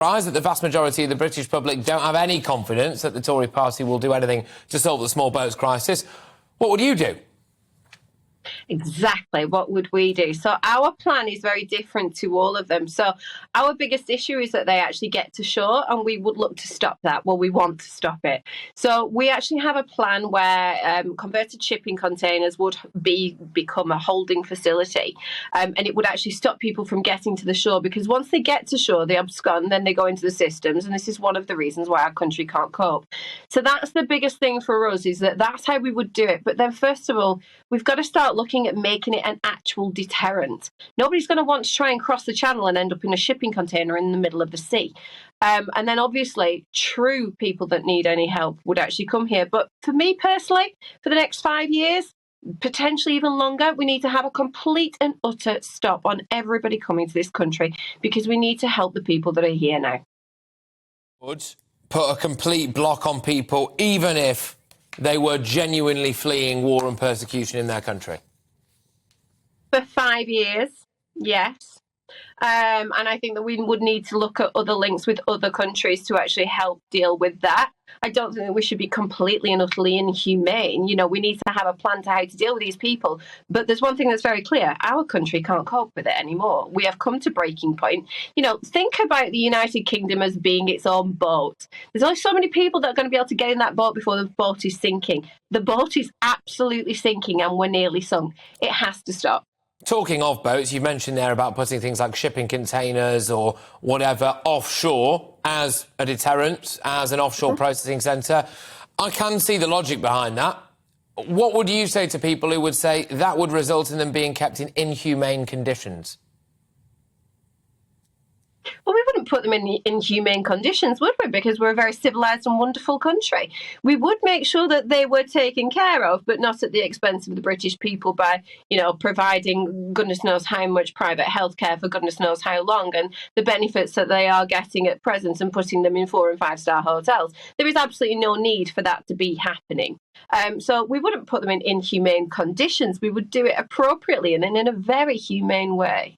That the vast majority of the British public don't have any confidence that the Tory party will do anything to solve the small boats crisis. What would you do? Exactly. What would we do? So our plan is very different to all of them. So our biggest issue is that they actually get to shore, and we would look to stop that. Well, we want to stop it. So we actually have a plan where converted shipping containers would become a holding facility, and it would actually stop people from getting to the shore, because once they get to shore, they abscond, then they go into the systems, and this is one of the reasons why our country can't cope. So that's the biggest thing for us, is that's how we would do it. But then first of all, we've got to start looking at making it an actual deterrent. Nobody's going to want to try and cross the channel and end up in a shipping container in the middle of the sea. And then obviously true people that need any help would actually come here. But for me personally, for the next 5 years, potentially even longer, we need to have a complete and utter stop on everybody coming to this country, because we need to help the people that are here now. Would put a complete block on people, even if they were genuinely fleeing war and persecution in their country? For 5 years, yes. And I think that we would need to look at other links with other countries to actually help deal with that. I don't think that we should be completely and utterly inhumane. You know, we need to have a plan to how to deal with these people. But there's one thing that's very clear. Our country can't cope with it anymore. We have come to breaking point. You know, think about the United Kingdom as being its own boat. There's only so many people that are going to be able to get in that boat before the boat is sinking. The boat is absolutely sinking, and we're nearly sunk. It has to stop. Talking of boats, you mentioned there about putting things like shipping containers or whatever offshore as a deterrent, as an offshore processing centre. I can see the logic behind that. What would you say to people who would say that would result in them being kept in inhumane conditions? Well, we wouldn't put them in inhumane conditions, would we? Because we're a very civilised and wonderful country. We would make sure that they were taken care of, but not at the expense of the British people by, you know, providing goodness knows how much private healthcare for goodness knows how long, and the benefits that they are getting at present, and putting them in 4- and 5-star hotels. There is absolutely no need for that to be happening. So we wouldn't put them in inhumane conditions. We would do it appropriately and in a very humane way.